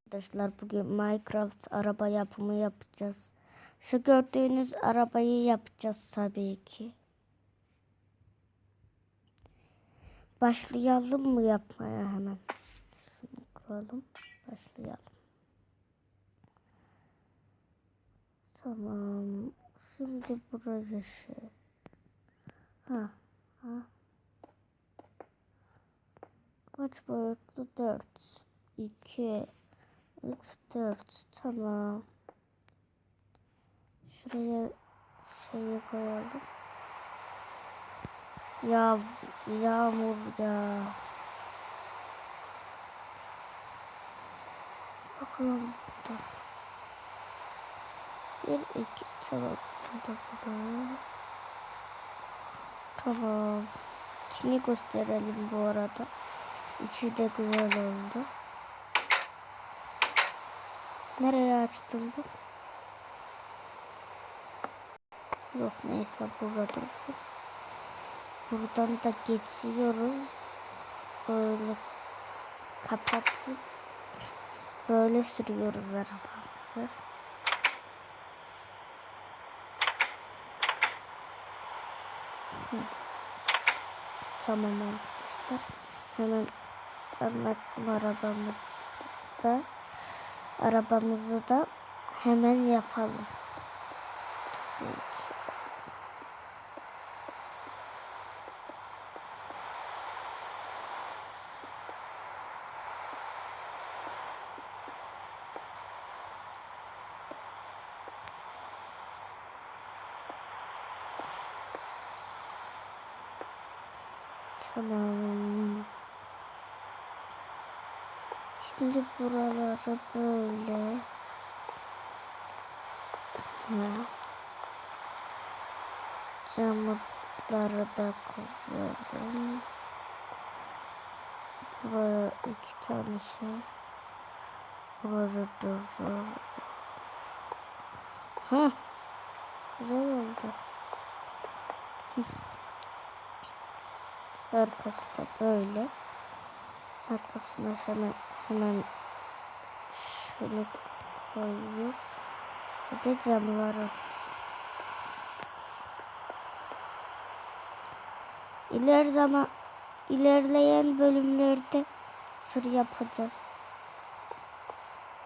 Arkadaşlar bugün Minecraft araba yapımı yapacağız. Şu gördüğünüz arabayı yapacağız tabii ki. Başlayalım mı yapmaya hemen? Şunu kuralım. Başlayalım. Tamam. Şimdi buraya şey. Ha. Kaç boyutlu? 4. 2. 3, 4. Tamam. Şuraya şeyi koyalım. Yağmur ya. Bakalım burada. 1, 2, tamam. Burada. Tamam. İçini gösterelim bu arada. İçi de güzel oldu. Nereye açtım ben? Yok neyse burada dursun. Buradan da geçiyoruz. Böyle kapatıp böyle sürüyoruz arabamızı. Tamam arkadaşlar. Hemen anlattım arabamızı da hemen yapalım. Tabii ki. Tamam. Şimdi buraları böyle. Camları da koyalım. Buraya 2 tane şey. Buraya durur. Güzel oldu. Arkası da böyle. Arkasına hemen şunu koyuyor. Bir de camları. İlerleyen bölümlerde tır yapacağız.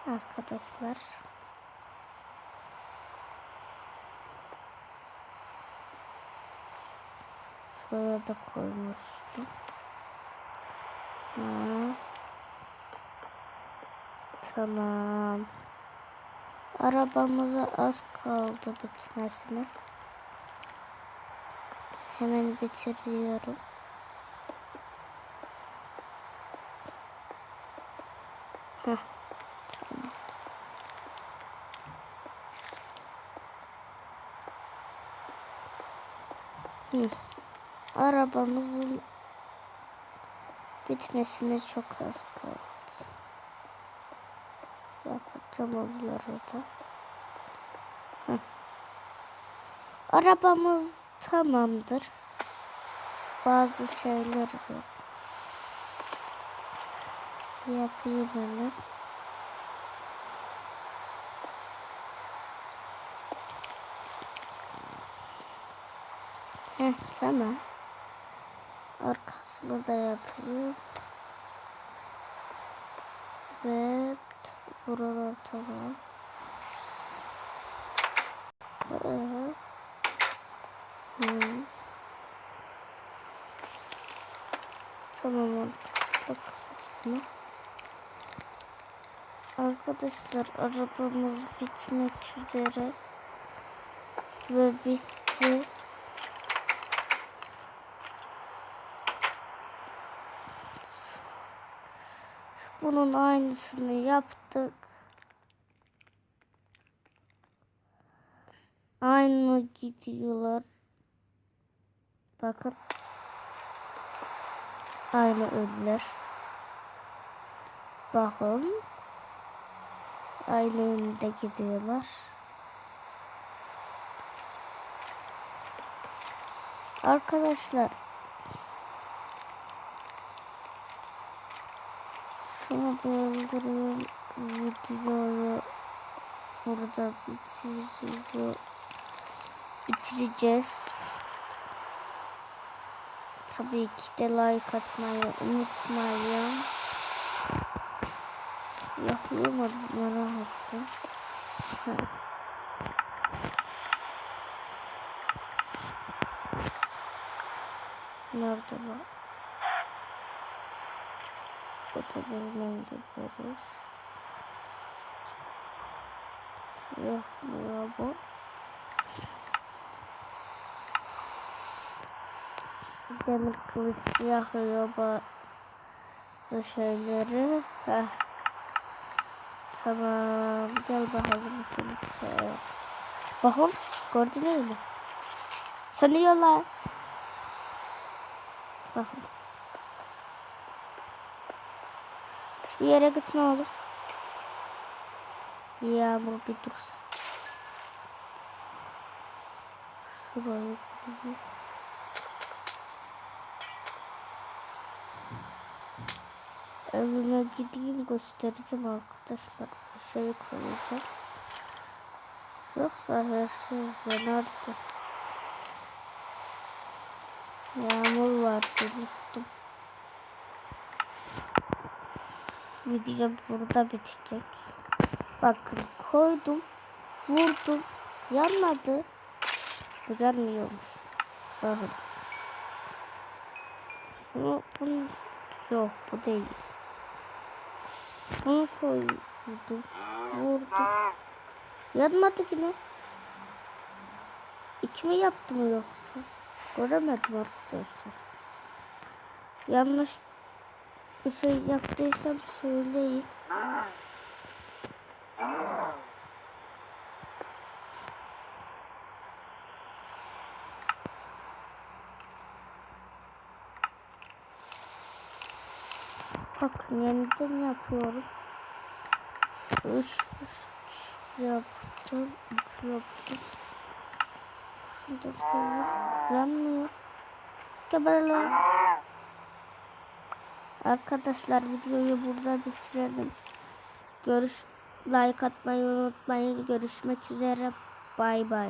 Arkadaşlar. Şuraya da koymuştum. Tamam. Arabamıza az kaldı bitmesine. Hemen bitiriyorum. Tamam. Arabamızın bitmesine çok az kaldı. Yapacağım onları da. Arabamız tamamdır. Bazı şeyler yok. Yapayım hemen. Tamam. Arkasını da yapayım. Ve buralar tamam. Tamam arkadaşlar arabamız bitmek üzere ve bitti. Bunun aynısını yaptık. Aynı gidiyorlar. Bakın. Aynı önler. Bakın. Aynı önde gidiyorlar. Arkadaşlar. Şunu bir öldürüyorum. videoyu burada bitireceğiz. Tabii ki de like atmayı unutmayın. Yapıyor mu? Merak ettim. Nerede lan? Bu tabii görürüz. Yapmıyor bu. Demir kılıç yakıyor bazı şeyleri. Heh. Tamam. Gel bakalım kimse. Bakın. Gördünüz mü? Sanıyorlar. Bakın. Hiçbir yere gitme oğlum. Yağmur bir dursa. Şurayı. Evime gideyim göstereceğim arkadaşlar. Bir şey koyacağım. Yoksa her şey yanardı. Yağmur vardı unuttum. Video burada bitecek. Bakın koydum. Vurdum. Yanmadı. Yanmıyormuş. Bakın. Bunu yok bu değil. Bunu koydum. Vurdum. Yanmadı yine. İki mi yaptım yoksa? Göremedim arkadaşlar. Yanlış bir şey yaptıysam söyleyin. Bakın yeniden yapıyorum. 3 yaptım. 3 yaptım. Şurada koyayım. Yanmıyor. Geber lan. Arkadaşlar videoyu burada bitirelim. Like atmayı unutmayın. Görüşmek üzere. Bay bay.